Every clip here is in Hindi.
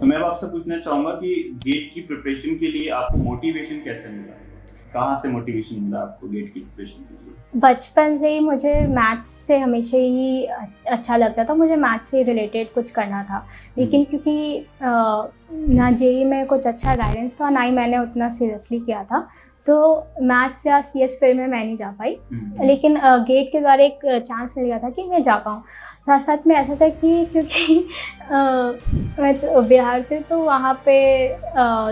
तो मैं अब आपसे पूछना चाहूँगा कि गेट की प्रिपरेशन के लिए आपको मोटिवेशन कैसे मिला? कहाँ से मोटिवेशन मिला आपको गेट की प्रिपरेशन के लिए? बचपन से ही मुझे मैथ्स से हमेशा ही अच्छा लगता था, मुझे मैथ्स से रिलेटेड कुछ करना था। लेकिन क्योंकि ना जेईई में कुछ अच्छा गाइडेंस था, ना ही मैंने उतना सीरियसली किया था, तो मैथ्स या सीएस फील्ड में मैं नहीं जा पाई। लेकिन गेट के द्वारा एक चांस मिल गया था कि मैं जा पाऊँ। साथ साथ में ऐसा था कि क्योंकि मैं तो बिहार से, तो वहाँ पे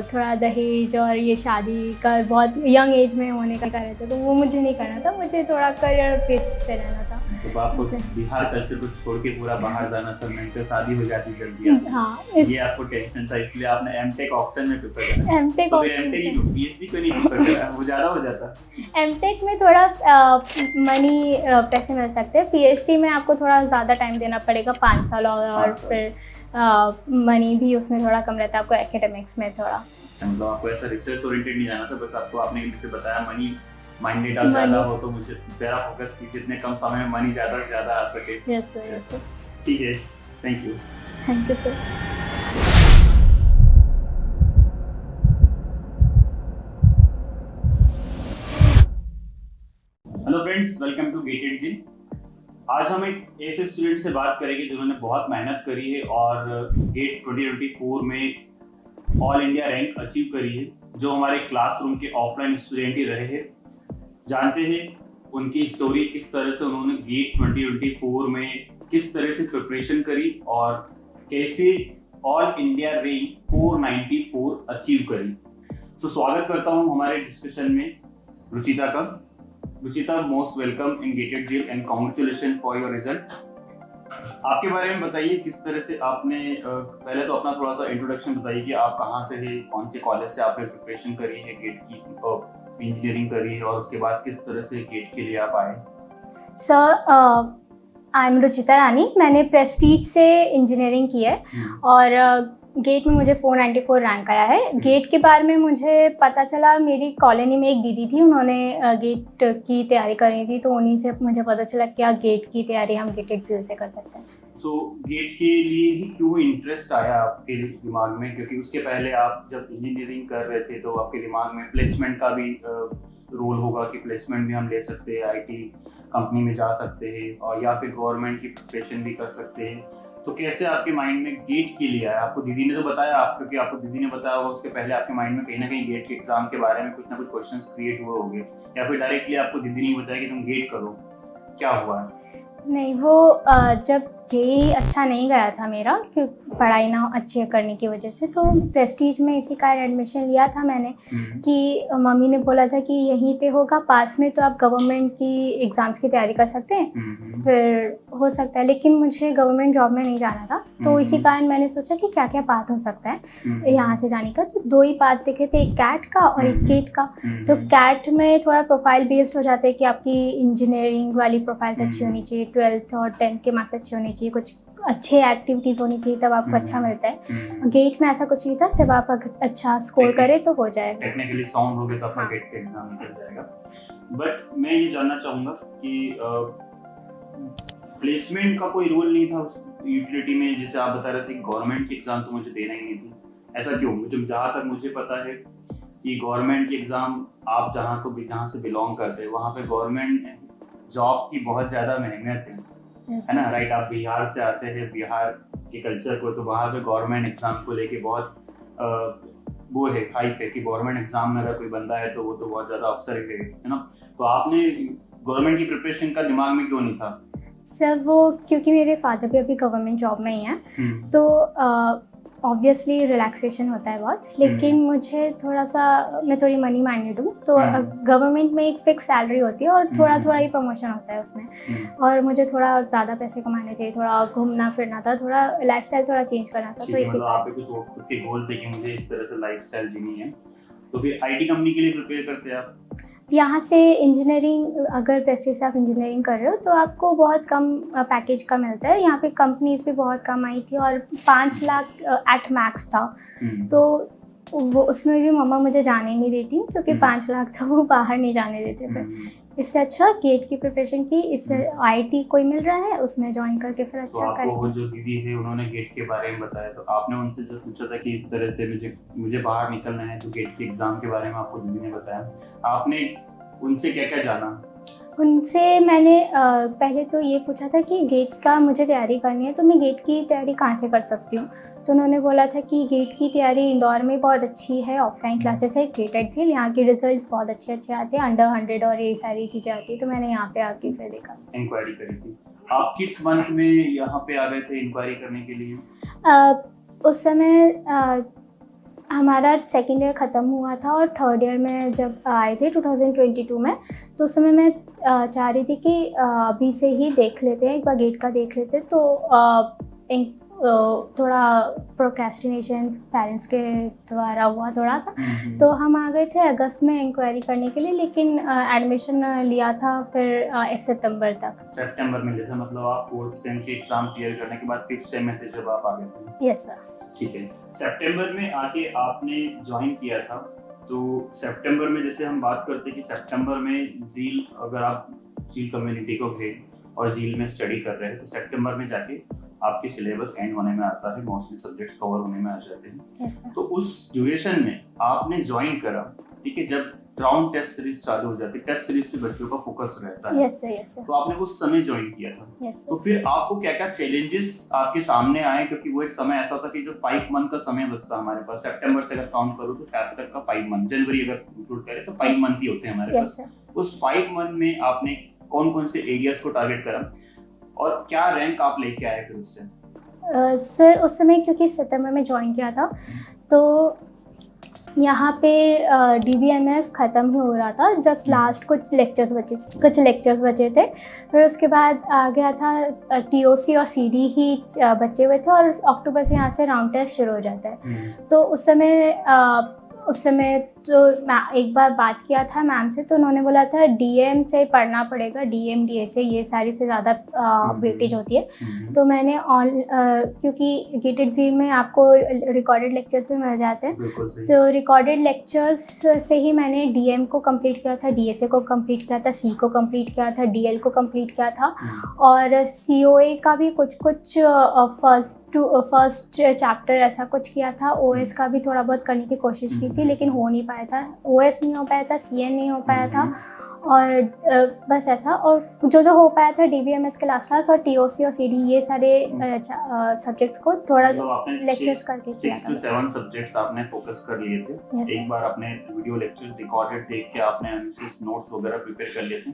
थोड़ा दहेज और ये शादी का बहुत यंग एज में होने का रहता, तो वो मुझे नहीं करना था, मुझे थोड़ा करियर बेस पे रहना था। तो आपको बिहार कल्चर को छोड़ के पूरा बाहर जाना था, नहीं तो शादी हो जाती जल्दी। हाँ, ये आपको टेंशन था, इसलिए आपने एमटेक ऑप्शन में प्रिफर करा। एमटेक तो फिर एमटेक ही पीएचडी क्यों नहीं प्रिफर करा? वो ज़्यादा हो जाता। एमटेक में थोड़ा मनी पैसे मिल सकते हैं, पीएचडी में आपको थोड़ा ज़्यादा टाइम देना पड़ेगा, 5 साल, और फिर मनी भी उसमें थोड़ा कम रहता है आपको एकेडमिक्स में थोड़ा। मतलब आपको ऐसा रिसर्च ओरिएंटेड नहीं जाना था, बस आपको आपने जैसे बताया मनी माइंडेड आप ज़्यादा हो, तो मुझे मेरा फोकस कि जितने कम समय में मनी ज़्यादा से ज़्यादा आ सके। Yes sir. ठीक है, thank you. Thank you sir. Hello friends, welcome to गेटेड जी। आज हम एक ऐसे स्टूडेंट से बात करेंगे जिन्होंने बहुत मेहनत करी है और गेट 2024 में ऑल इंडिया रैंक अचीव करी है, जो हमारे क्लासरूम के ऑफलाइन स्टूडेंट ही रहे हैं। जानते हैं उनकी स्टोरी, किस तरह से उन्होंने गेट 2024 में किस तरह से प्रिपरेशन करी और कैसे ऑल इंडिया रैंक 494 अचीव करी। सो स्वागत करता हूं हमारे डिस्कशन में रुचिता का। Ruchita, most welcome in gated jail and congratulation for your result. आपके बारे में बताइए, किस तरह से आपने पहले तो अपना थोड़ा सा इंट्रोडक्शन बताइए कि आप कहाँ से है, कौन से कॉलेज से आपने प्रिपरेशन करी है, गेट की इंजीनियरिंग करी है, और उसके बाद किस तरह से गेट के लिए आप आए। सर, आई एम रुचिता रानी, मैंने प्रेस्टीज से इंजीनियरिंग की है और गेट में मुझे 494 रैंक आया है। गेट के बारे में मुझे पता चला, मेरी कॉलोनी में एक दीदी थी, उन्होंने गेट की तैयारी करी थी, तो उन्हीं से मुझे पता चला कि गेट की तैयारी हम गेटेड जेल से कर सकते हैं। तो गेट के लिए ही क्यों इंटरेस्ट आया आपके दिमाग में? क्योंकि उसके पहले आप जब इंजीनियरिंग कर रहे थे तो आपके दिमाग में प्लेसमेंट का भी रोल होगा कि प्लेसमेंट भी हम ले सकते हैं, आईटी कंपनी में जा सकते हैं, और या फिर गवर्नमेंट की प्रिपरेशन भी कर सकते हैं। तो कैसे आपके माइंड में गेट के लिए आया? आपको दीदी ने तो बताया, आप क्योंकि आपको दीदी ने बताया होगा, उसके पहले आपके माइंड में कहीं ना कहीं गेट के एग्जाम के बारे में कुछ ना कुछ क्वेश्चंस क्रिएट हुए होंगे, या फिर डायरेक्टली आपको दीदी ने बताया कि तुम गेट करो? क्या हुआ? नहीं, वो जब जेईई अच्छा नहीं गया था मेरा, क्योंकि पढ़ाई ना अच्छी करने की वजह से, तो प्रेस्टीज में इसी कारण एडमिशन लिया था मैंने कि मम्मी ने बोला था कि यहीं पे होगा पास में, तो आप गवर्नमेंट की एग्ज़ाम्स की तैयारी कर सकते हैं, फिर हो सकता है। लेकिन मुझे गवर्नमेंट जॉब में नहीं जाना था, तो इसी कारण मैंने सोचा कि क्या क्या पाथ हो सकता है यहाँ से जाने का। तो 2 ही पाथ दिखे थे, एक कैट का और एक गेट का। तो कैट में थोड़ा प्रोफाइल बेस्ड हो जाता है कि आपकी इंजीनियरिंग वाली प्रोफाइल्स अच्छी होनी चाहिए, 12th और 10th के मार्क्स अच्छे होने चाहिए, कुछ अच्छे एक्टिविटीज़ होनी चाहिए, तब आपको अच्छा मिलता है। गेट में ऐसा कुछ नहीं था, सिर्फ आप अच्छा स्कोर करें तो हो जाएगा, टेक्निकली साउंड हो गए तो आपका गेट का एग्जाम निकल जाएगा। बट मैं ये जानना चाहूँगा कि प्लेसमेंट का कोई रूल नहीं था उस यूटिलिटी में, जैसे आप बता रहे थे गवर्नमेंट की एग्जाम तो मुझे देना ही नहीं थी, ऐसा क्यों? मुझे जहाँ तक मुझे पता है कि गवर्नमेंट की एग्जाम, आप जहाँ से बिलोंग करते हैं वहाँ पे गवर्नमेंट जॉब की बहुत ज़्यादा मेहनत है ना, राइट? आप बिहार से आते हैं, बिहार के कल्चर को, तो वहाँ पे गवर्नमेंट एग्जाम को लेके बहुत वो है, हाइप है कि गवर्नमेंट एग्जाम में अगर कोई बंदा है तो वो तो बहुत ज़्यादा अफसर है ना। तो आपने गवर्नमेंट की प्रिपरेशन का दिमाग में क्यों नहीं था? सर, वो क्योंकि मेरे फादर भी अभी गवर्नमेंट जॉब में ही हैं, तो ऑब्वियसली रिलैक्सेशन होता है बहुत, लेकिन मुझे थोड़ा सा, मैं थोड़ी मनी माइंडेड हूँ, तो गवर्नमेंट में एक फिक्स सैलरी होती है और थोड़ा थोड़ा ही प्रमोशन होता है उसमें, और मुझे थोड़ा ज़्यादा पैसे कमाने थे, थोड़ा घूमना फिरना था, थोड़ा लाइफस्टाइल थोड़ा चेंज करना था, तो इसी आप कुछ खुद के गोल थे कि मुझे इस तरह से लाइफस्टाइल जीनी है, तो फिर आईटी कंपनी के लिए प्रिपेयर करते हैं आप? यहाँ से इंजीनियरिंग, अगर प्रेस्टीज से आप इंजीनियरिंग कर रहे हो तो आपको बहुत कम पैकेज का मिलता है। यहाँ पे कंपनीज भी बहुत कम आई थी और 5 लाख एट मैक्स था, तो वो उसमें भी मम्मा मुझे जाने नहीं देती क्योंकि 5 लाख था, वो बाहर नहीं जाने देते थे। इससे अच्छा गेट की प्रिपरेशन की, इससे आईटी कोई मिल रहा है उसमें ज्वाइन करके फिर तो अच्छा आपको वो करेंगे। जो दीदी थे उन्होंने गेट के बारे में बताया, तो आपने उनसे जो पूछा था कि इस तरह से मुझे बाहर निकलना है, तो गेट के एग्जाम के बारे में आपको दीदी ने बताया, आपने उनसे क्या क्या जाना? उनसे मैंने पहले तो ये पूछा था कि गेट का मुझे तैयारी करनी है तो मैं गेट की तैयारी कहाँ से कर सकती हूँ। तो उन्होंने बोला था कि गेट की तैयारी इंदौर में बहुत अच्छी है, ऑफलाइन क्लासेस है, गेट एक्सेल, यहाँ के रिजल्ट्स बहुत अच्छे अच्छे आते हैं, अंडर 100 और ये सारी चीज़ें आती है। तो मैंने यहाँ पे आके फिर देखा, इंक्वायरी करी थी। आप किस मंथ में यहाँ पे आ गए थे इंक्वायरी करने के लिए? उस समय हमारा सेकेंड ईयर ख़त्म हुआ था और थर्ड ईयर में जब आए थे 2022 में, तो उस समय मैं चाह रही थी कि अभी से ही देख लेते हैं, एक बार गेट का देख लेते हैं। तो थोड़ा प्रोक्रेस्टिनेशन पेरेंट्स के द्वारा हुआ थोड़ा सा, तो हम आ गए थे अगस्त में इंक्वायरी करने के लिए, लेकिन एडमिशन लिया था फिर सितंबर तक। सितंबर में लिया था, मतलब आप 4th सेम के एग्जाम क्लियर करने के बाद 5th सेम में थे जब आप आ गए थे? Yes sir. ठीक है। सितंबर में आके आपने ज्वाइन किया था, तो सितंबर में जैसे हम बात करते हैं कि सितंबर में झील, अगर आप झील कम्युनिटी को थे और झील में स्टडी कर रहे हैं, तो सितंबर में जाके आपके सिलेबस एंड होने में आता है, मोस्टली सब्जेक्ट्स कवर होने में आ जाते हैं। Yes sir. तो उस ड्यूरेशन में आपने ज्वाइन करा, ठीक है, जब राउंड टेस्ट सीरीज चालू हो जाती है, टेस्ट सीरीज पे बच्चों का फोकस रहता है। Yes sir, yes sir. तो आपने उस समय ज्वाइन किया था। यस तो सर। फिर आपको क्या क्या चैलेंजेस आपके सामने आए, क्योंकि वो एक समय ऐसा था कि जो 5 मंथ का समय बचता हमारे पास, सितंबर से अगर काउंट करूँ तो फैब तक का 5 मंथ, जनवरी अगर इंक्लूड करें तो 5 मंथ ही होते हैं हमारे यस पास। सर। उस 5 मंथ में आपने कौन कौन से एरियाज को टारगेट करा और क्या रैंक आप लेके आए फिर उससे? सर उस समय क्योंकि सितंबर में ज्वाइन किया था, तो यहाँ पे DBMS ख़त्म ही हो रहा था, जस्ट लास्ट कुछ लेक्चर्स बचे थे। फिर उसके बाद आ गया था TOC और CD ही बचे हुए थे, और अक्टूबर से यहाँ से राउंड टेस्ट शुरू हो जाता है। तो उस समय तो एक बार बात किया था मैम से, तो उन्होंने बोला था DM से पढ़ना पड़ेगा, DM DA से, ये सारी से ज़्यादा वेटेज होती है। तो मैंने क्योंकि गेटेड झील में आपको रिकॉर्डेड लेक्चर्स भी मिल जाते हैं, तो रिकॉर्डेड लेक्चर्स से ही मैंने DM को कंप्लीट किया था, DSA को कंप्लीट किया था, C को कंप्लीट किया था, DL को कंप्लीट किया था, और COA का भी कुछ फर्स्ट चैप्टर ऐसा कुछ किया था। OS का भी थोड़ा बहुत करने की कोशिश की थी, लेकिन हो नहीं पाया था, OS नहीं हो पाया था, CN नहीं हो पाया था, और बस ऐसा। और जो हो पाया था DBMS के लास्ट और TOC और CD, ये सारे सब्जेक्ट्स को थोड़ा लेक्चर्स करके किया था। 6 to 7 सब्जेक्ट्स आपने फोकस कर लिए थे। Yes, एक बार आपने वीडियो लेक्चर्स रिकॉर्डेड देख के आपने एनालिसिस नोट्स वगैरह प्रिपेयर कर लिए थे।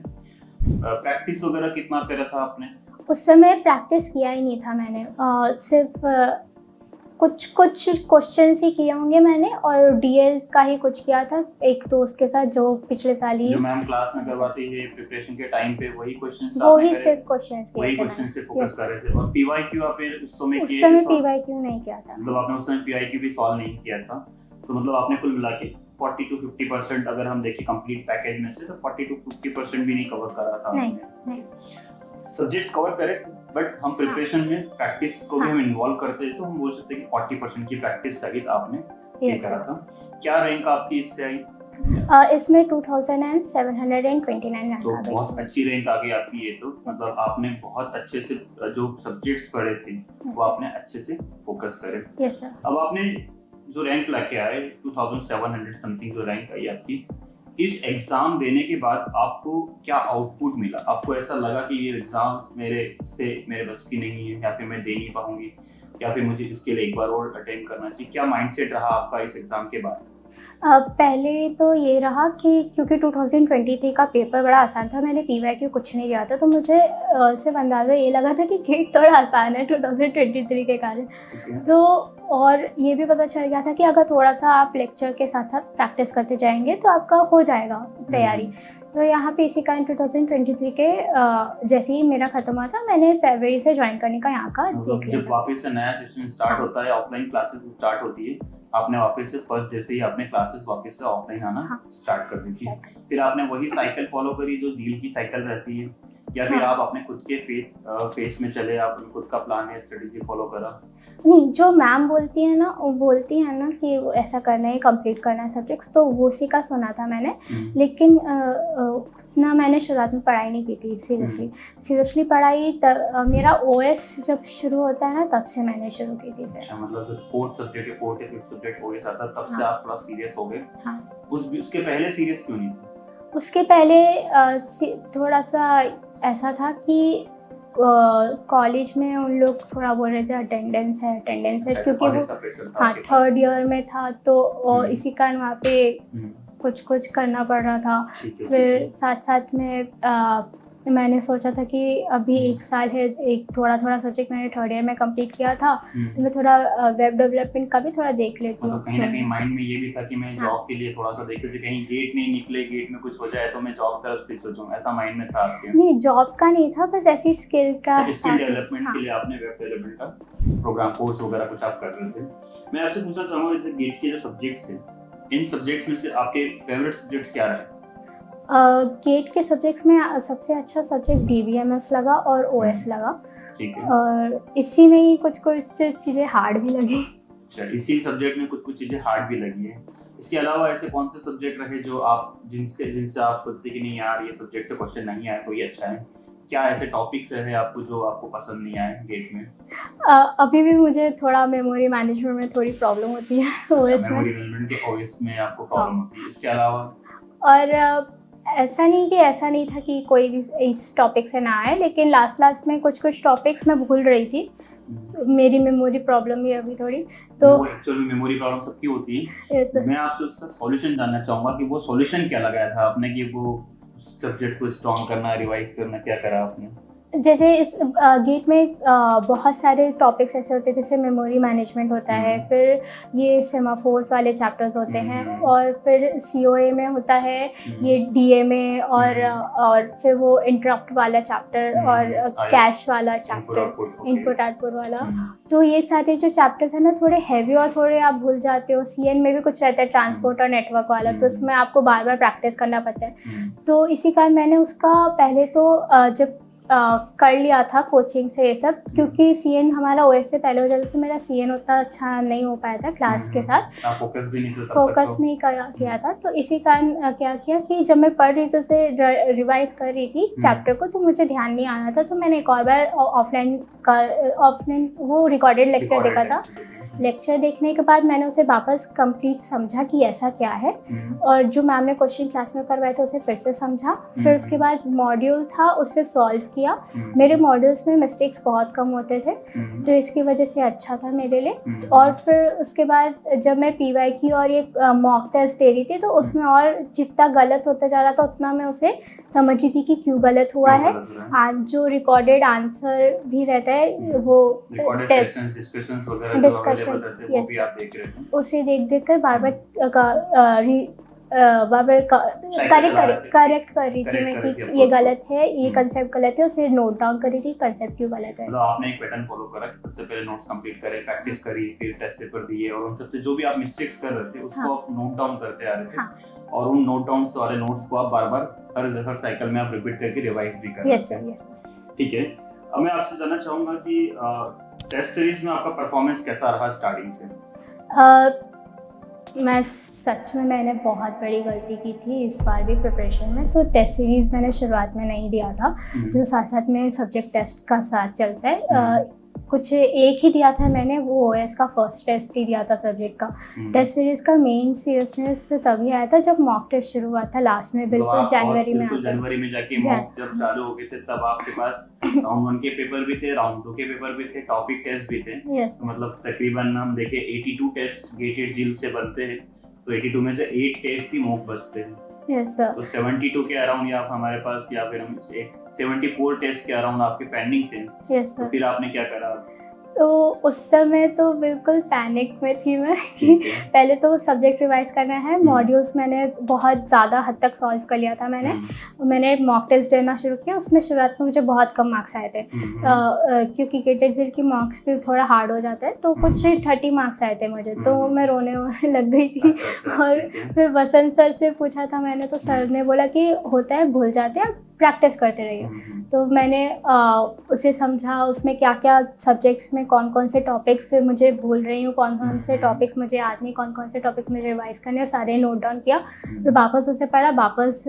प्रैक्टिस वगैरह कितना करा था आपने? उस समय प्रैक्टिस किया ही नहीं था मैंने, सिर्फ कुछ क्वेश्चंस ही किए होंगे मैंने, और DL का ही कुछ किया था एक दोस्त के साथ, जो पिछले साल ही, जो मैम क्लास में करवाती है प्रिपरेशन के टाइम पे, वही क्वेश्चंस वो ही सिर्फ क्वेश्चंस किए थे, वही क्वेश्चंस पे फोकस कर रहे थे। और PYQ आपने उस समय किए थे? PYQ नहीं किया था, मतलब आपने उस समय PYQ भी सॉल्व नहीं किया था। तो मतलब आपने कुल मिला के 40 to 50% अगर हम देखें कंप्लीट पैकेज में से, तो 40 to 50% भी नहीं कवर करा था। नहीं सब्जेक्ट्स कवर करे, बट हम प्रिपरेशन में प्रैक्टिस को भी हम इन्वॉल्व करते हैं, तो हम बोल सकते हैं कि 40% की प्रैक्टिस सहित आपने ये करा था। क्या रैंक आपकी इससे आई? इसमें 2729 रैंक तो आ गई। बहुत अच्छी रैंक आ गई आपकी। ये तो मतलब आपने बहुत अच्छे से जो सब्जेक्ट्स पढ़े थे वो आपने अच्छे से फोकस करे। Yes sir. अब आपने जो रैंक लेके आए 2700 समथिंग जो रैंक आई आपकी, इस एग्जाम देने के बाद आपको क्या आउटपुट मिला? आपको ऐसा लगा कि ये एग्जाम मेरे बस की नहीं है, या फिर मैं दे नहीं पाऊंगी, या फिर मुझे इसके लिए एक बार और अटेम्प्ट करना चाहिए? क्या माइंडसेट रहा आपका इस एग्जाम के बाद? पहले तो ये रहा कि क्योंकि 2023 का पेपर बड़ा आसान था, मैंने PYQ कुछ नहीं दिया था, तो मुझे सिर्फ अंदाज़ा ये लगा था कि गेट थोड़ा आसान है 2023 के कारण। तो और ये भी पता चल गया था कि अगर थोड़ा सा आप लेक्चर के साथ साथ प्रैक्टिस करते जाएंगे तो आपका हो जाएगा तैयारी। तो यहाँ पे इसी कारण 2023 के जैसे ही मेरा खत्म हुआ था, मैंने फरवरी से ज्वाइन करने का यहाँ का देख लिया। जब वापस से नया सेशन स्टार्ट होता है, ऑफलाइन क्लासेस स्टार्ट होती है, आपने वापस से फर्स्ट डे से ही आपने क्लासेस वापस से ऑफलाइन आना स्टार्ट कर दी थी। फिर आपने वही साइकिल फॉलो करी जो झील की साइकिल रहती है या फिर हाँ। आप अपने खुद के फेस में चले, आपने खुद का प्लान या स्ट्रेटेजी फॉलो करा? नहीं, जो मैम बोलती है ना, वो बोलती है ना कि वो ऐसा करना है, कंप्लीट करना है सब्जेक्ट्स, तो वो उसी का सुना था मैंने। लेकिन उतना मैंने शुरुआत में पढ़ाई नहीं की थी सीरियसली पढ़ाई मेरा ओएस जब शुरू होता है ना, तब से मैंने शुरू की थी फिर। अच्छा, मतलब जब फोर्थ सब्जेक्ट या फोर्थ या फिफ्थ सब्जेक्ट ओएस आता तब से हाँ। आप थोड़ा सीरियस हो गए। हाँ। उसके पहले सीरियस क्यों नहीं थे? उसके पहले थोड़ा सा ऐसा था कि कॉलेज में उन लोग थोड़ा बोल रहे थे अटेंडेंस है अच्छा, क्योंकि कॉलेज वो का प्रेशर था हाँ आपके पास। 3rd ईयर में था, तो और इसी कारण वहाँ पे हम्म, कुछ करना पड़ रहा था। ठीक है, फिर साथ में मैंने सोचा था कि अभी 1 साल है, एक थोड़ा सब्जेक्ट मैंने 3rd ईयर में कंप्लीट किया था, तो मैं थोड़ा वेब डेवलपमेंट का भी थोड़ा देख लेती हूँ। मतलब कहीं ना कहीं माइंड में ये भी था कि मैं हाँ। जॉब के लिए थोड़ा सा देख रही, कहीं गेट नहीं निकले, गेट में कुछ हो जाए तो मैं जॉब तरफ फिर सोचूं, ऐसा माइंड में था आपके? नहीं, जॉब का नहीं था, बस ऐसी स्किल का स्किल साथ। डेवलपमेंट हाँ। के लिए आपने वेब डेवलपमेंट का प्रोग्राम कोर्स वगैरह कुछ आप कर रहे थे। मैं आपसे पूछना चाहूंगा, जैसे गेट के जो सब्जेक्ट्स हैं, इन सब्जेक्ट्स में से आपके फेवरेट सब्जेक्ट्स क्या रहे? गेट के सब्जेक्ट्स में सबसे अच्छा सब्जेक्ट डीबीएमएस लगा और ओएस लगा, ठीक है। और इसी में ही कुछ चीज़ें हार्ड भी लगी। अच्छा, इसी सब्जेक्ट में कुछ चीजें हार्ड भी लगी है। इसके अलावा ऐसे कौन से सब्जेक्ट रहे जो आप जिनसे आप सोचते कि नहीं यार ये सब्जेक्ट से क्वेश्चन नहीं आया तो ये अच्छा है? क्या ऐसे टॉपिक्स रहे आपको जो आपको पसंद नहीं आए गेट में? अभी भी मुझे थोड़ा मेमोरी मैनेजमेंट में थोड़ी प्रॉब्लम होती है ओएस में। मेमोरी मैनेजमेंट के ओएस में आपको प्रॉब्लम होती है। इसके अलावा और ऐसा नहीं था कि कोई भी इस टॉपिक से ना आए, लेकिन लास्ट में कुछ टॉपिक्स मैं भूल रही थी। मेरी मेमोरी प्रॉब्लम ही अभी थोड़ी, तो वो एक्चुअली मेमोरी प्रॉब्लम सबकी होती है। ये तो मैं आपसे उसका सॉल्यूशन जानना चाहूंगा कि वो सॉल्यूशन क्या लगाया था आपने कि वो सब्जेक्ट को स्ट्रॉन्ग करना, रिवाइज करना, क्या करा आपने? जैसे इस गेट में बहुत सारे टॉपिक्स ऐसे होते हैं, जैसे मेमोरी मैनेजमेंट होता है, फिर ये सेमाफोर्स वाले चैप्टर्स होते हैं, और फिर सीओए में होता है ये डीएमए, और फिर वो इंटरप्ट वाला चैप्टर, और कैश वाला चैप्टर, इनपुट आउटपुट वाला। तो ये सारे जो चैप्टर्स हैं ना, थोड़े हैवी और थोड़े आप भूल जाते हो। सीएन में भी कुछ रहता है ट्रांसपोर्ट और नेटवर्क वाला, तो उसमें आपको बार बार प्रैक्टिस करना पड़ता है। तो इसी कारण मैंने उसका पहले तो जब कर लिया था कोचिंग से ये सब, क्योंकि सीएन हमारा ओएस से पहले हो जाता था, तो मेरा सीएन उतना अच्छा नहीं हो पाया था क्लास के साथ, फोकस भी नहीं था, फोकस नहीं किया था। तो इसी कारण क्या किया कि जब मैं पढ़ रही थी, उसे रिवाइज कर रही थी चैप्टर को, तो मुझे ध्यान नहीं आ रहा था, तो मैंने एक और बार ऑफलाइन वो रिकॉर्डेड लेक्चर देखा था। लेक्चर देखने के बाद मैंने उसे वापस कंप्लीट समझा कि ऐसा क्या है, और जो मैम ने क्वेश्चन क्लास में करवाए थे उसे फिर से समझा। फिर उसके बाद मॉड्यूल था, उससे सॉल्व किया। मेरे मॉड्यूल्स में मिस्टेक्स बहुत कम होते थे, तो इसकी वजह से अच्छा था मेरे लिए। और फिर उसके बाद जब मैं पीवाई की और ये मॉक टेस्ट दे रही थी, तो उसमें और जितना गलत होता जा रहा था उतना मैं उसे समझ रही थी कि क्यों गलत हुआ है। आज जो रिकॉर्डेड आंसर भी रहता है, वो टेस्ट डिस्कशन उसे देख कर बार बार करेक्ट कर रही थी मैं कि ये गलत है, ये कंसेप्ट गलत है, उसे नोट डाउन कर रही थी कंसेप्ट क्यों गलत है। मतलब आपने एक पैटर्न फॉलो करा कि सबसे पहले नोट्स कंप्लीट करे, प्रैक्टिस करी, फिर टेस्ट पेपर दिए, और उन सबसे जो भी आप मिस्टेक्स कर रहे थे उसको आप नोट डाउन करते आ रहे थे, और उन नोट डाउन्स वाले नोट्स को आप बार-बार हर साइकिल में आप रिपीट करके रिवाइज भी कर रहे थे। यस। ठीक है। अब मैं आपसे जानना चाहूंगा कि टेस्ट सीरीज में आपका परफॉर्मेंस कैसा रहा स्टार्टिंग से? मैंने बहुत बड़ी गलती की थी इस बार भी प्रिपरेशन में। तो टेस्ट सीरीज़ मैंने शुरुआत में नहीं दिया था, जो साथ में सब्जेक्ट टेस्ट का साथ चलता है। कुछ एक ही दिया था मैंने, वो ओएस का फर्स्ट टेस्ट ही दिया था सब्जेक्ट का। टेस्ट सीरीज़ का मेन सीरियसनेस तभी आया था जब मॉक टेस्ट शुरू हुआ था लास्ट में, बिल्कुल जनवरी में जाके मॉक जब चालू हो गए थे, तब आपके पास राउंड 1 के पेपर भी थे, राउंड 2 के पेपर भी थे, टॉपिक टेस्ट भी थे। yes. तो मतलब तकरीबन हम देखें 82 टेस्ट गेटेड जील से बनते हैं, तो 82 में से 8 टेस्ट ही मॉक बचते हैं। yes, sir. तो 72 के अराउंड या हमारे पास, या फिर हम 74 टेस्ट के अराउंड आपके पेंडिंग थे। yes, तो फिर आपने क्या करा? तो उस समय तो बिल्कुल पैनिक में थी मैं कि पहले तो सब्जेक्ट रिवाइज करना है। मॉड्यूल्स मैंने बहुत ज़्यादा हद तक सॉल्व कर लिया था मैंने मॉक टेस्ट देना शुरू किया। उसमें शुरुआत में मुझे बहुत कम मार्क्स आए थे, क्योंकि गेटेड जील की मार्क्स भी थोड़ा हार्ड हो जाता है, तो कुछ 30 मार्क्स आए थे मुझे, तो मैं रोने लग गई थी। और फिर बसंत सर से पूछा था मैंने, तो सर ने बोला कि होता है, भूल जाते हैं, प्रैक्टिस करते रहिए। तो मैंने उसे समझा, उसमें क्या क्या सब्जेक्ट्स में कौन कौन से टॉपिक्स मुझे भूल रही हूँ, कौन कौन से टॉपिक्स मुझे याद नहीं, कौन कौन से टॉपिक्स मुझे रिवाइज करने, सारे नोट डाउन किया, फिर वापस उसे पढ़ा, वापस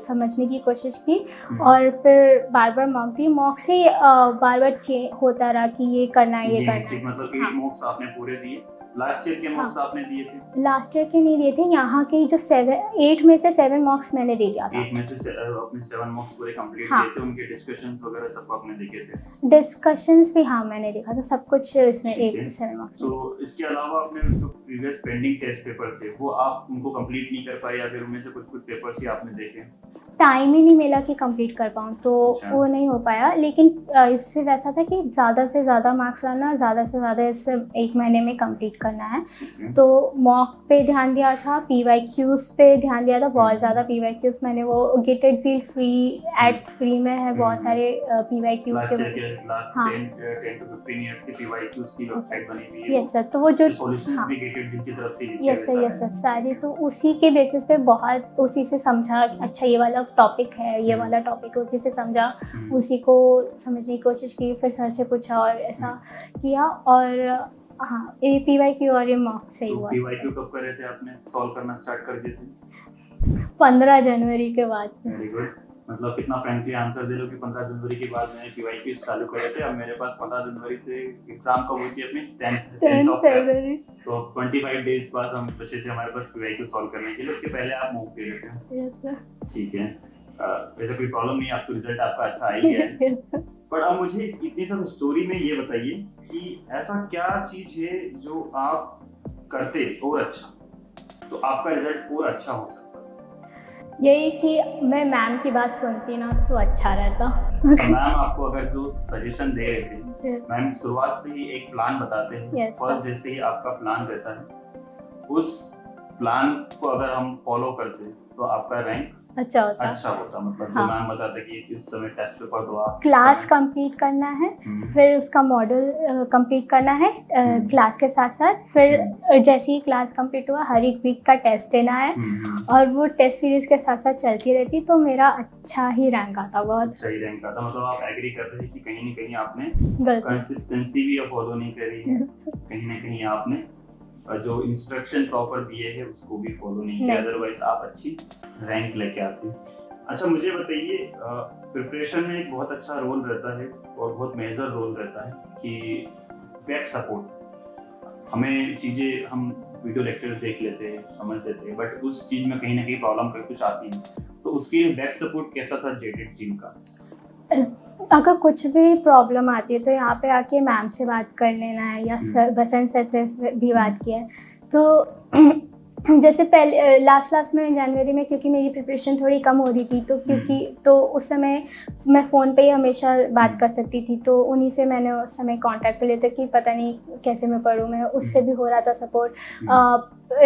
समझने की कोशिश की, और फिर बार बार मॉक दी। मॉक से बार बार चेंज होता रहा कि ये करना है, ये करना है। मतलब 8 मॉक्स आपने पूरे दिए। लास्ट ईयर के मॉक्स आपने दिए थे? लास्ट ईयर के नहीं दिए थे, यहाँ के जो 8 में से 7 मॉक्स मैंने दे दिया था। 8 में से आपने 7 मॉक्स पूरे कंप्लीट हाँ। किए थे, उनके डिस्कशंस वगैरह सब आपने देखे थे? डिस्कशंस भी हाँ मैंने देखा था, सब कुछ इसमें 7 मॉक्स में। तो इसके अलावा आपने जो प्रीवियस पेंडिंग टेस्ट पेपर थे वो आप उनको कंप्लीट नहीं कर पाए, या फिर उनमें से कुछ पेपर्स ही आपने देखे? टाइम ही नहीं मिला कि कंप्लीट कर पाऊँ, तो अच्छा। वो नहीं हो पाया। लेकिन इससे वैसा था कि ज़्यादा से ज़्यादा मार्क्स लाना, ज़्यादा से ज़्यादा इस 1 महीने में कंप्लीट करना है। तो मॉक पे ध्यान दिया था, PYQs पे ध्यान दिया था बहुत ज़्यादा। PYQs मैंने वो GetExil फ्री एड फ्री में है बहुत सारे PYQs के। लास्ट हाँ 10 to 15 इयर्स की PYQs की वेबसाइट बनी हुई है। यस सर, तो वो जो सॉल्यूशंस हाँ भी GetExil की तरफ से लिखे यस हुए सर, यस सर, सारी तो उसी के बेसिस पे बहुत उसी से समझा। अच्छा ये वाला टॉपिक है, ये वाला टॉपिक, उसी से समझा, उसी को समझने की कोशिश की, फिर सर से पूछा और ऐसा किया। और हाँ, ये PYQ और ये मॉक से ही हुआ। PYQ कब करे थे आपने, सॉल्व करना स्टार्ट कर दिए थे? 15 जनवरी के बाद। Very good. मतलब कितना फ्रैंकली आंसर दे लो कि 15 जनवरी के बाद मैंने PYQ चालू करे थे। अब मेरे पास 15 जनवरी से एग्जाम कब हुई थी अपनी? 10th of February. तो 25 डेज बाद हम बचे थे हमारे पास PYQ सॉल्व करने के लिए। उसके पहले आप मॉक दे रहे थे? Yes sir. ठीक है, वैसे कोई प्रॉब्लम नहीं, आप तो रिजल्ट आपका अच्छा आ ही गया है। पर अब मुझे इतनी सब स्टोरी में ये बताइए कि ऐसा क्या चीज है जो आप करते और अच्छा, तो आपका रिजल्ट और अच्छा हो सकता? यही कि मैं मैम की बात सुनती ना तो अच्छा रहता। मैम आपको अगर जो सजेशन दे रहे थे, मैम शुरुआत से ही एक प्लान बताते हैं। फर्स्ट डे से ही आपका प्लान रहता है, उस प्लान को अगर हम फॉलो करते तो आपका रैंक अच्छा होता। मतलब जो मैम बताते कि इस समय टेस्ट पेपर दो, आप क्लास कंप्लीट करना है, फिर उसका मॉडल कंप्लीट करना है क्लास के साथ साथ। फिर जैसे ही क्लास कंप्लीट हुआ, हर एक वीक का टेस्ट देना है, और वो टेस्ट सीरीज के साथ साथ चलती रहती, तो मेरा अच्छा ही रैंक आता। बहुत अच्छा ही रैंक आता। मतलब आप एग्री कर रहे हैं कि कहीं न कहीं आपने कंसिस्टेंसी भी फॉलो नहीं करी है, कहीं न कहीं आपने जो इंस्ट्रक्शन प्रॉपर दिए हैं उसको भी फॉलो नहीं किया, अदरवाइज आप अच्छी रैंक लेके आते। अच्छा मुझे बताइए, प्रिपरेशन में एक बहुत अच्छा रोल रहता है और बहुत मेजर रोल रहता है कि बैक सपोर्ट। हमें चीज़ें हम वीडियो लेक्चर देख लेते हैं, समझ लेते हैं, बट उस चीज़ में कहीं ना कहीं प्रॉब्लम कुछ आती है। तो उसके लिए बैक सपोर्ट कैसा था GetExil का? अगर कुछ भी प्रॉब्लम आती है तो यहाँ पे आके मैम से बात कर लेना है, या सर बसंत सर से भी बात किया है। तो जैसे पहले लास्ट में जनवरी में, क्योंकि मेरी प्रिपरेशन थोड़ी कम हो रही थी, तो उस समय मैं फ़ोन पे ही हमेशा बात कर सकती थी, तो उन्हीं से मैंने उस समय कांटेक्ट कर लिया था कि पता नहीं कैसे मैं पढ़ूँ। मैं उससे भी हो रहा था सपोर्ट।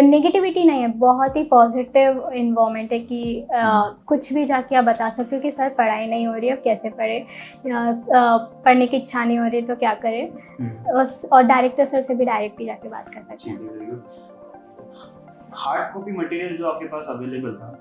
नेगेटिविटी नहीं है, बहुत ही पॉजिटिव इन्वायरमेंट है कि कुछ भी जाके आप बता सकते हो कि सर पढ़ाई नहीं हो रही है, अब कैसे पढ़े, पढ़ने की इच्छा नहीं हो रही तो क्या करें। और डायरेक्टर सर से भी डायरेक्टली जाके बात कर सकते हैं। हार्ड कॉपी मटेरियल जो आपके पास अवेलेबल था,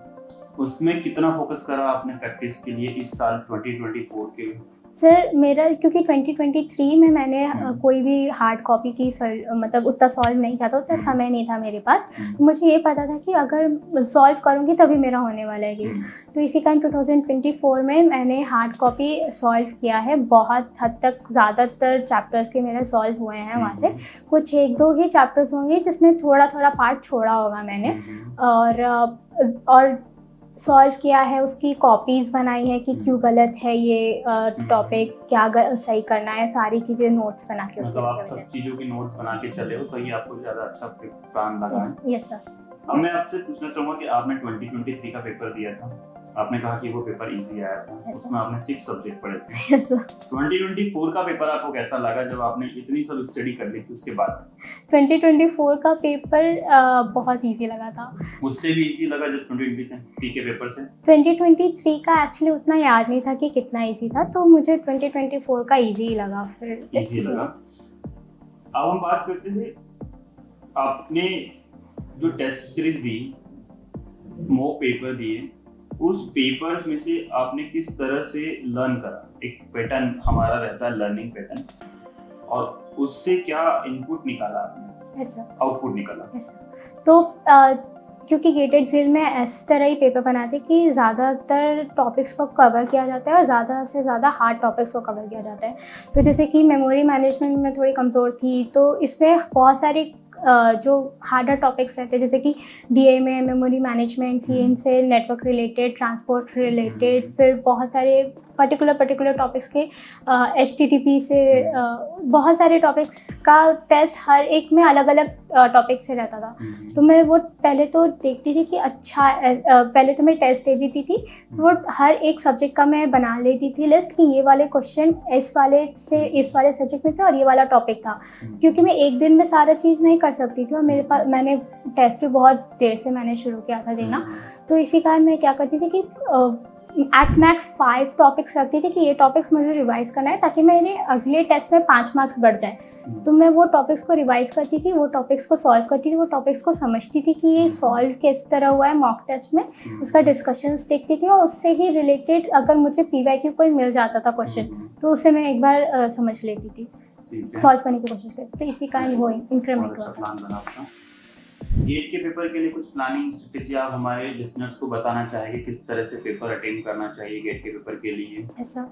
उसमें कितना फोकस करा आपने प्रैक्टिस के लिए इस साल 2024 के लिए? सर मेरा क्योंकि 2023 में मैंने कोई भी हार्ड कॉपी की मतलब उतना सॉल्व नहीं किया था, उतना समय नहीं था मेरे पास। तो मुझे ये पता था कि अगर सॉल्व करूँगी तभी मेरा होने वाला है ये। तो इसी कारण 2024 में मैंने हार्ड कॉपी सॉल्व किया है। बहुत हद तक ज़्यादातर चैप्टर्स के मेरे सॉल्व हुए हैं वहाँ से। कुछ 1-2 ही चैप्टर्स होंगे जिसमें थोड़ा पार्ट छोड़ा होगा मैंने, और सॉल्व किया है, उसकी कॉपीज़ बनाई है कि क्यों गलत है ये टॉपिक, क्या सही करना है, सारी चीज़ें नोट्स बना के मतलब आप सब चीज़ों की नोट्स बना के चले हो, तो ये आपको ज़्यादा अच्छा प्लान लगा है। Yes sir. अब मैं आपसे पूछना चाहूँगा कि आपने 2023 का पेपर दिया था, आपने कहा कि वो पेपर इजी आया था, उसमें आपने 6 सब्जेक्ट पढ़े थे। 2024 का पेपर आपको कैसा लगा जब आपने इतनी सब स्टडी कर ली थी उसके बाद? 2024 का पेपर बहुत इजी लगा था। मुझसे भी इजी लगा जब 2023 के पेपर से। 2023 का एक्चुअली उतना याद नहीं था कि कितना इजी था, तो मुझे 2024 का इजी लगा। फिर इजी लगा। अब हम बात करते थे, आपने जो टेस्ट सीरीज दी, मॉक पेपर दिए, उस पेपर्स में से आपने किस तरह से लर्न करा? एक पैटर्न हमारा रहता है, लर्निंग पैटर्न, और उससे क्या इनपुट निकाला आपने? यस सर, आउटपुट निकाला? Yes sir. तो क्योंकि गेटेड जेल में इस तरह ही पेपर बनाते हैं कि ज़्यादातर टॉपिक्स को कवर किया जाता है और ज़्यादा से ज़्यादा हार्ड टॉपिक्स को कवर किया जाता है। तो जैसे कि मेमोरी मैनेजमेंट में थोड़ी कमज़ोर थी, तो इसमें बहुत सारी जो हार्डर टॉपिक्स रहते हैं, जैसे कि डीए में मेमोरी मैनेजमेंट, सीएन से नेटवर्क रिलेटेड, ट्रांसपोर्ट रिलेटेड, फिर बहुत सारे पर्टिकुलर टॉपिक्स के एचटीटीपी से बहुत सारे टॉपिक्स का टेस्ट हर एक में अलग अलग टॉपिक से रहता था। तो मैं वो पहले तो देखती थी कि अच्छा, पहले तो मैं टेस्ट दे देती थी, वो हर एक सब्जेक्ट का मैं बना लेती थी लिस्ट कि ये वाले क्वेश्चन इस वाले सब्जेक्ट में थे और ये वाला टॉपिक था, क्योंकि मैं एक दिन में सारा चीज़ नहीं कर सकती थी और मेरे पास मैंने टेस्ट भी बहुत देर से मैंने शुरू किया था देना। तो इसी कारण मैं क्या करती थी कि एट मैक्स 5 टॉपिक्स रखती थी कि ये टॉपिक्स मुझे रिवाइज़ करना है, ताकि मेरे अगले टेस्ट में 5 मार्क्स बढ़ जाए। तो मैं वो टॉपिक्स को रिवाइज़ करती थी, वो टॉपिक्स को सॉल्व करती थी, वो टॉपिक्स को समझती थी कि ये सॉल्व किस तरह हुआ है मॉक टेस्ट में, उसका डिस्कशंस देखती थी, और उससे ही रिलेटेड अगर मुझे पीवाईक्यू कोई मिल जाता था क्वेश्चन, तो उससे मैं एक बार समझ लेती थी, सॉल्व करने की कोशिश करती। तो इसी कारण वो इंक्रीमेंट हुआ था। गेट के पेपर के लिए कुछ प्लानिंग स्ट्रेटेजी आप हमारे लिसनर्स को बताना चाहेंगे, किस तरह से पेपर अटेम्प्ट करना चाहिए गेट के पेपर के लिए? ऐसा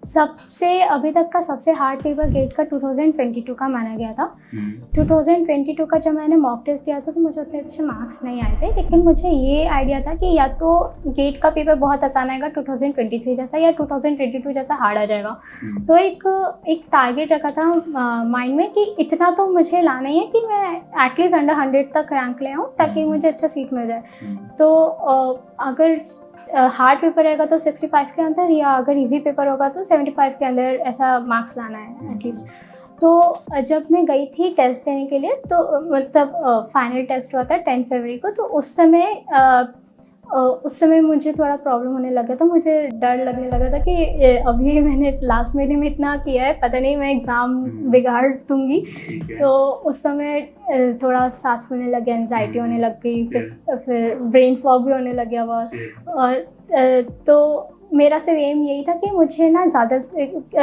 सबसे अभी तक का सबसे हार्ड पेपर गेट का 2022 का माना गया था। 2022 का जब मैंने मॉक टेस्ट दिया था तो मुझे उतने अच्छे मार्क्स नहीं आए थे, लेकिन मुझे ये आइडिया था कि या तो गेट का पेपर बहुत आसान आएगा 2023 जैसा, या 2022 जैसा हार्ड आ जाएगा। तो एक टारगेट रखा था माइंड में कि इतना तो मुझे लाना ही है कि मैं एटलीस्ट अंडर 100 तक रैंक ले आऊँ, ताकि मुझे अच्छा सीट मिल जाए। तो अगर हार्ड पेपर रहेगा तो 65 के अंदर, या अगर इजी पेपर होगा तो 75 के अंदर ऐसा मार्क्स लाना है एटलीस्ट। तो जब मैं गई थी टेस्ट देने के लिए, तो मतलब फाइनल टेस्ट हुआ था 10 फरवरी को, तो उस समय मुझे थोड़ा प्रॉब्लम होने लगा था, मुझे डर लगने लगा था कि अभी मैंने लास्ट महीने में इतना किया है, पता नहीं मैं एग्ज़ाम बिगाड़ दूँगी। तो उस समय थोड़ा सांस फूलने लगे, एंजाइटी होने लग गई, फिर ब्रेन फॉग भी होने लग गया बहुत। तो मेरा सिर्फ एम यही था कि मुझे ना ज़्यादा,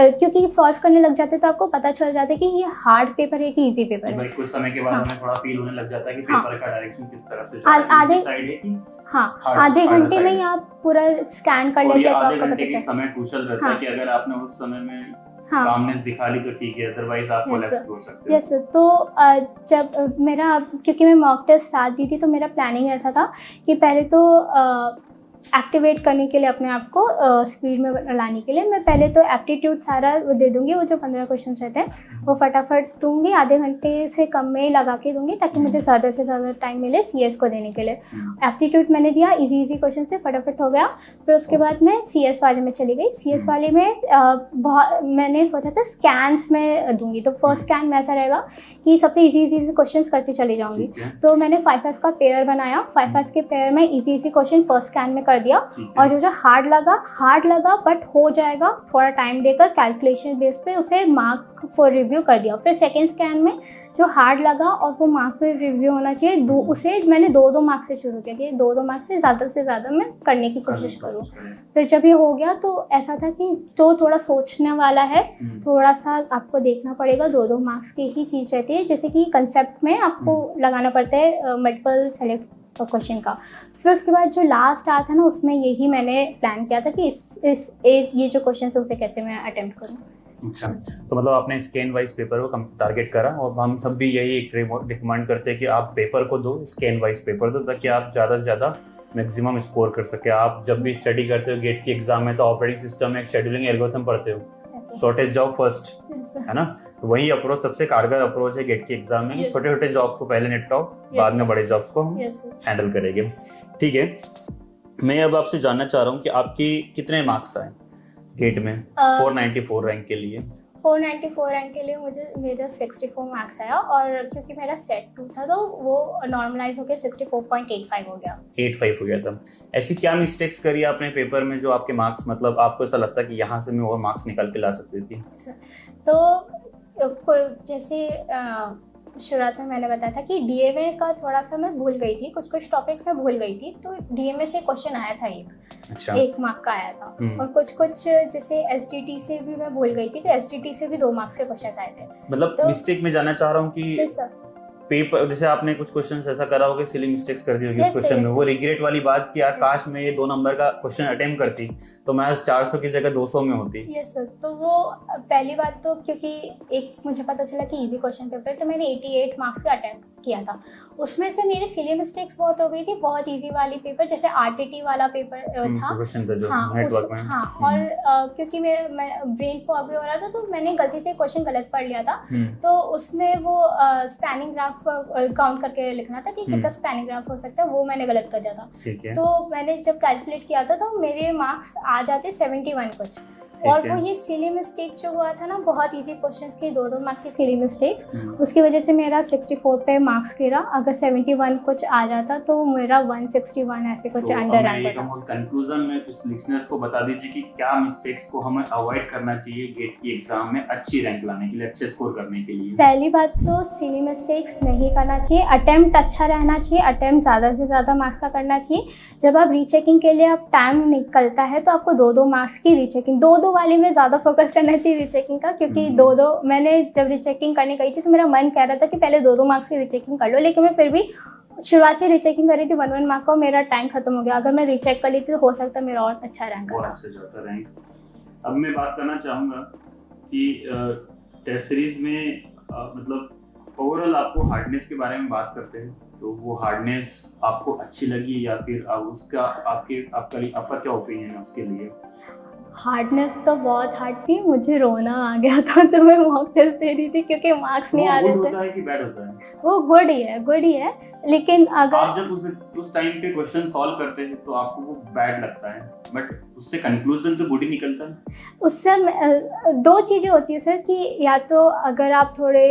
क्योंकि सॉल्व करने लग जाते तो आपको पता चल जाता है कि ये हार्ड पेपर है कि इजी पेपर है। कुछ समय के बाद हमें थोड़ा फील होने लग जाता है कि पेपर का डायरेक्शन किस तरफ से जा रहा है, इसी साइड है कि आधे घंटे में ही आप पूरा स्कैन कर लेते हैं, तो आधे घंटे के समय क्रूशियल रहता है कि अगर आपने उस समय में कामनेस दिखा ली तो ठीक है, अदरवाइज आप कोलैप्स हो सकते हो। यस, तो जब मेरा, क्योंकि मैं मॉक टेस्ट साथ दी थी, तो मेरा प्लानिंग ऐसा था कि पहले तो एक्टिवेट करने के लिए अपने आप को स्पीड में लाने के लिए मैं पहले तो एप्टीट्यूड सारा दे दूंगी, वो जो 15 क्वेश्चन रहते हैं वो फटाफट दूंगी, आधे घंटे से कम में लगा के दूंगी, ताकि मुझे ज़्यादा से ज़्यादा टाइम मिले सीएस को देने के लिए। एप्टीट्यूड मैंने दिया, इजी क्वेश्चन से फटाफट हो गया। फिर उसके बाद मैं सीएस वाले में चली गई। सीएस वाले में मैंने सोचा था स्कैन्स में दूंगी, तो फर्स्ट स्कैन में ऐसा रहेगा कि सबसे इजी क्वेश्चन करती चली जाऊंगी। तो मैंने 5-5 का पेयर बनाया, 5-5 के पेयर में इजी क्वेश्चन फर्स्ट स्कैन में कर दिया, और जो हार्ड लगा बट हो जाएगा, थोड़ा टाइम देकर कैलकुलेशन बेस पे उसे मार्क फॉर रिव्यू कर दिया। फिर सेकेंड स्कैन में जो हार्ड लगा और वो मार्क पे रिव्यू होना चाहिए, उसे मैंने 2-2 मार्क्स से शुरू किया कि 2-2 मार्क्स से ज़्यादा मैं करने की कोशिश करूँ। फिर जब ये हो गया तो ऐसा था कि जो थोड़ा सोचने वाला है, थोड़ा सा आपको देखना पड़ेगा, 2-2 मार्क्स की ही चीज़ रहती है, जैसे कि कंसेप्ट में आपको लगाना पड़ता है मल्टीपल सेलेक्ट क्वेश्चन का। फिर उसके बाद जो लास्ट आया था ना, उसमें यही मैंने प्लान किया था कि ये जो क्वेश्चन है उसे कैसे मैं अटेम्प्ट करूँ। अच्छा, तो मतलब आपने स्कैन वाइज पेपर को टारगेट करा, और हम सब भी यही रिकमेंड करते हैं कि आप पेपर को दो, स्कैन वाइज पेपर दो, ताकि आप ज़्यादा से ज़्यादा मैक्सिमम स्कोर कर सके। आप जब भी स्टडी करते हो गेट की एग्जाम में, तो ऑपरेटिंग सिस्टम में एक शेड्यूलिंग एल्गोरिथम पढ़ते हो, शॉर्टेज जॉब फर्स्ट, है ना? तो वही अप्रोच सबसे कारगर अप्रोच है गेट की एग्जाम में। छोटे छोटे जॉब्स को पहले निपटाओ, बाद में बड़े जॉब्स को हम हैंडल करेंगे। ठीक है, मैं अब आपसे जानना चाह रहा हूँ कि आपकी कितने मार्क्स आए गेट में 494 रैंक के लिए? 494 रैंक के लिए मेरा 64 मार्क्स आया, और क्योंकि मेरा सेट 2 था तो वो नॉर्मलाइज होकर 64.85 हो गया, 85 हो गया था। ऐसी क्या मिस्टेक्स करी आपने पेपर में जो आपके मार्क्स, मतलब आपको ऐसा लगता है कि यहाँ से मैं और मार्क्स निकाल के ला सकती थी? तो जैसे शुरुआत में मैंने बताया था कि डीएमए का थोड़ा सा मैं भूल गई थी, कुछ कुछ टॉपिक्स मैं भूल गई थी, तो डीएमए से क्वेश्चन आया था अच्छा। 1 मार्क का आया था। और कुछ कुछ जैसे एसटीटी से भी मैं भूल गई थी, तो एसटीटी से भी 2 मार्क्स के क्वेश्चन आए थे। मतलब तो मिस्टेक में जाना चाह रहा हूँ कि पेपर जैसे आपने कुछ क्वेश्चंस ऐसा करा होगा, सिली मिस्टेक्स कर दी होगी उस क्वेश्चन में, वो रिग्रेट वाली बात कि यार काश मैं ये 2 नंबर का क्वेश्चन अटेम्प्ट करती तो मैं 400 की जगह 200 में होती। यस सर, तो वो पहली बात तो क्योंकि एक मुझे पता चला कि इजी क्वेश्चन पेपर है, तो मैंने 88 मार्क्स का अटेम्प्ट किया था। उसमें से मेरी सिली मिस्टेक्स बहुत हो गई थी, बहुत इजी वाली पेपर, जैसे आरटीटी वाला पेपर था क्वेश्चन था जो हाँ, नेटवर्क में। हाँ, और क्योंकि मैं ब्रेन फॉग भी हो रहा था, तो मैंने गलती से क्वेश्चन गलत पढ़ लिया था। तो उसमें वो स्पैनिंग ग्राफ काउंट करके लिखना था कि कितना स्पैनिंग ग्राफ हो सकता है, वो मैंने गलत कर दिया था। ठीक है। तो मैंने जब कैलकुलेट किया था तो मेरे मार्क्स आ जाते 71 कुछ। और वो ये सिली मिस्टेक जो हुआ था ना, बहुत इजी क्वेश्चंस की 2-2 मार्क की सिली मिस्टेक्स, उसकी वजह से मेरा 64 पे मार्क्स गिरा। अगर 71 कुछ आ जाता तो मेरा 161 ऐसे कुछ तो अंडर रैंक होता। कंक्लूजन में उस लिसनर्स को बता दीजिए कि क्या मिस्टेक्स को हमें अवॉइड करना चाहिए गेट की एग्जाम में अच्छी रैंक लाने के लिए, अच्छे स्कोर करने के लिए। पहली बात तो सिली मिस्टेक्स नहीं करना चाहिए, अटेम्प्ट अच्छा रहना चाहिए, अटेम्प्ट ज़्यादा से ज़्यादा मार्क्स का करना चाहिए। जब आप रीचेकिंग के लिए आप टाइम निकलता है तो आपको 2-2 मार्क्स की रीचेकिंग, 2-2 वाली में ज़्यादा फोकस करना चाहिए रीचेकिंग का, क्योंकि 2-2 मैंने जब रीचेकिंग करने गई थी तो मेरा मन कह रहा था कि पहले 2-2 मार्क्स की रीचेकिंग कर लो, लेकिन मैं फिर भी शुरुआत से रीचेकिंग कर रही थी 1-1 मार्क का, मेरा टाइम खत्म हो गया। अगर मैं रीचेक कर लेती तो हो सकता है मेरा और अच्छा रैंक आता रैंक। अब मैं बात करना चाहूँगा कि टेस्ट सीरीज में मतलब ओवरऑल आपको हार्डनेस के बारे में बात करते हैं, तो वो हार्डनेस आपको अच्छी लगी या फिर उसका आपका क्या ओपिनियन है उसके लिए? हार्डनेस तो बहुत हार्ड थी, मुझे रोना आ गया था जब मैं मॉक टेस्ट दे रही थी, क्योंकि मार्क्स नहीं आ रहे थे। वो गुड होता है कि बैड होता है? वो गुड ही है, लेकिन अगर आप जब उस टाइम पे क्वेश्चन सॉल्व करते हैं तो आपको वो बैड लगता है, बट उससे कंक्लूजन तो गुड ही निकलता है। उससे 2 चीज़ें होती है सर, कि या तो अगर आप थोड़े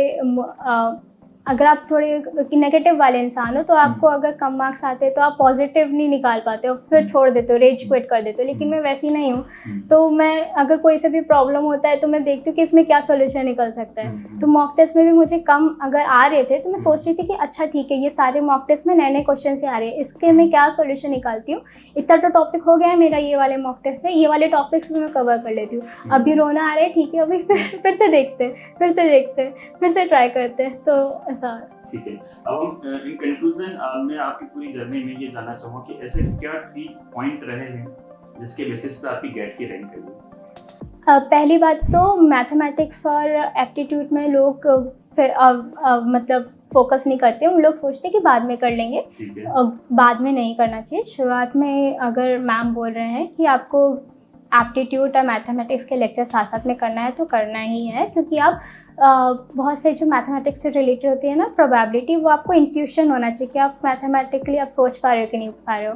नेगेटिव वाले इंसान हो तो आपको अगर कम मार्क्स आते हैं तो आप पॉजिटिव नहीं निकाल पाते हो, फिर छोड़ देते हो, रेज क्विट कर देते हो। लेकिन मैं वैसी नहीं हूँ, तो मैं अगर कोई से भी प्रॉब्लम होता है तो मैं देखती हूँ कि इसमें क्या सोल्यूशन निकल सकता है। तो मॉक टेस्ट में भी मुझे कम अगर आ रहे थे तो मैं सोच रही थी कि अच्छा ठीक है, ये सारे मॉक टेस्ट में नए नए क्वेश्चन से आ रहे हैं, इसके मैं क्या सोल्यूशन निकालती हूँ। इतना तो टॉपिक हो गया है मेरा, ये वाले मॉक टेस्ट है, ये वाले टॉपिक्स भी मैं कवर कर लेती हूँ। अभी रोना आ रहा है, ठीक है, अभी फिर से देखते हैं, फिर से ट्राई करते हैं, तो ऐसा। ठीक है। अब हम इन कंक्लूजन मैं आपकी पूरी जर्नी में ये जानना चाहूँगा कि ऐसे क्या 3 पॉइंट रहे हैं जिसके बेसिस पे आपकी गेट की रैंक है? पहली बात तो मैथमेटिक्स और एप्टीट्यूड में लोग मतलब फोकस नहीं करते, उन लोग सोचते कि बाद में कर लेंगे। बाद में नहीं करना चाहिए। शुरुआत में अगर मैम बोल रहे हैं कि आपको एप्टीट्यूड और मैथमेटिक्स के लेक्चर साथ साथ में करना है तो करना ही है, क्योंकि आप बहुत से जो मैथमेटिक्स से रिलेटेड होती है ना प्रोबेबिलिटी, वो आपको इंट्यूशन होना चाहिए कि आप मैथमेटिकली आप सोच पा रहे हो कि नहीं पा रहे हो।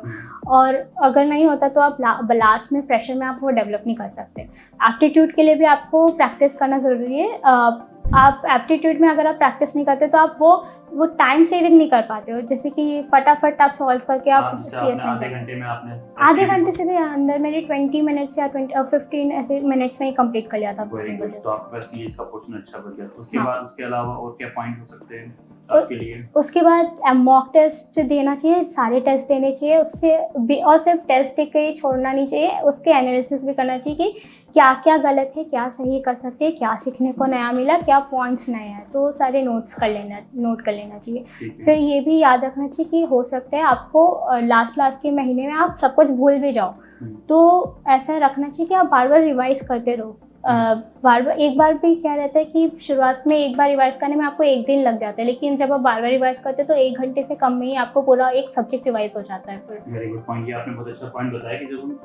और अगर नहीं होता तो आप लास्ट में प्रेशर में आप वो डेवलप नहीं कर सकते। एप्टीट्यूड के लिए भी आपको प्रैक्टिस करना ज़रूरी है। आप एप्टीट्यूड में अगर आप प्रैक्टिस नहीं करते तो आप वो टाइम सेविंग नहीं कर पाते हो, जैसे कि फटाफट आप सॉल्व करके आप सीएस में आधे घंटे से भी अंदर मेरे 20 मिनट्स या 15 ऐसे मिनट्स में ही कंप्लीट कर लिया था। तो आपका सीएस का पोर्शन अच्छा बन गया। उसके अलावा और क्या पॉइंट हो सकते हैं आपके लिए? उसके बाद मॉक टेस्ट देना चाहिए, सारे टेस्ट देने चाहिए उससे भी, और सिर्फ टेस्ट दे के छोड़ना नहीं चाहिए, उसके एनालिसिस भी करना चाहिए कि क्या क्या गलत है, क्या सही कर सकते हैं, क्या सीखने को नया मिला, क्या पॉइंट्स नए हैं, तो सारे नोट कर लेना चाहिए। फिर ये भी याद रखना चाहिए कि हो सकता है आपको लास्ट के महीने में आप सब कुछ भूल भी जाओ, तो ऐसा रखना चाहिए कि आप बार बार रिवाइज करते रहो। एक बार भी क्या रहता है कि शुरुआत में एक बार रिवाइज करने में आपको 1 दिन लग जाता है, लेकिन जब आप बार बार रिवाइज करते हो तो 1 घंटे से कम में ही आपको पूरा एक सब्जेक्ट रिवाइज हो जाता है। फिर वेरी गुड पॉइंट, ये आपने बहुत अच्छा पॉइंट बताया कि जब हम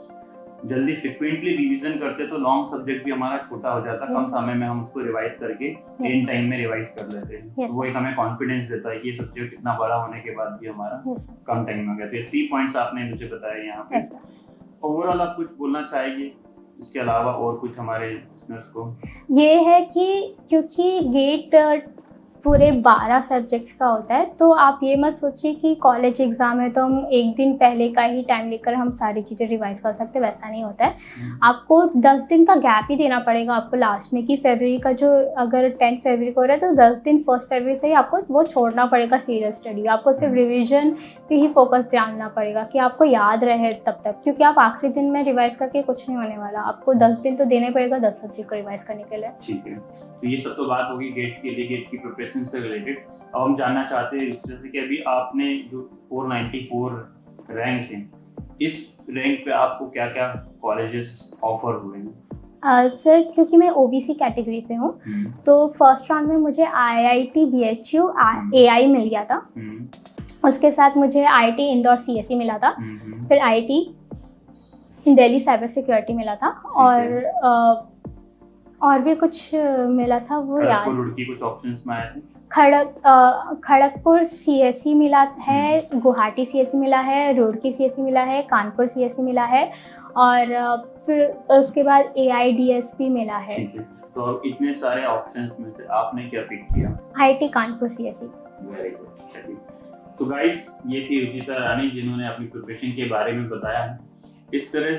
जल्दी फ्रिक्वेंटली रिवीजन करते तो लॉन्ग सब्जेक्ट भी हमारा छोटा हो जाता, कम समय में हम उसको रिवाइज करके इन टाइम में रिवाइज कर लेते हैं। वो एक हमें कॉन्फिडेंस देता है कि ये सब्जेक्ट इतना बड़ा होने के बाद भी हमारा कम टाइम में गया। तो ये 3 पॉइंट्स आपने मुझे बताए यहाँ पे। ओवरऑल आप कुछ बोलना चाहेंगे इसके अलावा और कुछ हमारे लिसनर्स को? ये है कि क्योंकि गेट पूरे 12 सब्जेक्ट्स का होता है। तो आप ये मत सोचिए कि कॉलेज एग्ज़ाम है तो हम एक दिन पहले का ही टाइम लेकर हम सारी चीज़ें रिवाइज़ कर सकते हैं, वैसा नहीं होता है। आपको 10 दिन का गैप ही देना पड़ेगा आपको लास्ट में, कि फरवरी का जो अगर 10 फरवरी को हो रहा है तो 10 दिन 1 फरवरी से ही आपको वो छोड़ना पड़ेगा सीरियस स्टडी। आपको सिर्फ रिवीजन पे ही फोकस डालना पड़ेगा कि आपको याद रहे तब तक, क्योंकि आप आखिरी दिन में रिवाइज़ करके कुछ नहीं होने वाला। आपको 10 दिन तो देने पड़ेगा 10 सब्जेक्ट को रिवाइज़ करने के लिए। ठीक है, तो ये सब तो बात होगी गेट के लिए, गेट की प्रिपरेशन से रिलेटेड। अब हम जानना चाहते हैं, जैसे कि अभी आपने जो 494 रैंक है, इस रैंक पे आपको क्या-क्या कॉलेजेस ऑफर हुए हैं? सर क्योंकि मैं ओबीसी कैटेगरी से हूँ, तो फर्स्ट राउंड में मुझे आईआईटी बीएचयू एआई मिल गया था। उसके साथ मुझे आईआईटी इंदौर सीएसई मिला था, फिर आईआईटी दिल्ली साइबर सिक्योरिटी मिला था, और भी कुछ मिला था वो याद। रुड़की कुछ ऑप्शंस में आए थे। खड़गपुर सीएसई मिला है, गुवाहाटी सीएसई मिला है, रुड़की सीएसई मिला है, कानपुर सीएसई मिला है, और फिर उसके बाद एआईडीएसपी मिला है। ठीक है, तो इतने सारे ऑप्शंस में से आपने क्या पिक किया? IIT Kanpur CSE. Very good, चलिए। सो गाइस, ये थी रुचिता रानी जिन्होंने अपनी प्रिपरेशन के बारे में बताया है। इस तरह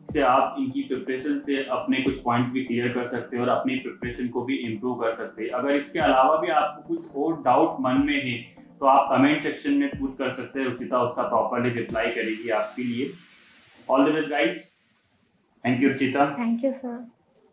से आप इनकी प्रिपरेशन से अपने कुछ पॉइंट्स भी क्लियर कर सकते हैं और अपनी प्रिपरेशन को भी इम्प्रूव कर सकते हैं। अगर इसके अलावा भी आपको कुछ और डाउट मन में है तो आप कमेंट सेक्शन में पुट कर सकते हैं, रुचिता उसका प्रॉपर्ली रिप्लाई करेगी आपके लिए। All the best guys. Thank you Ruchita. Thank you sir.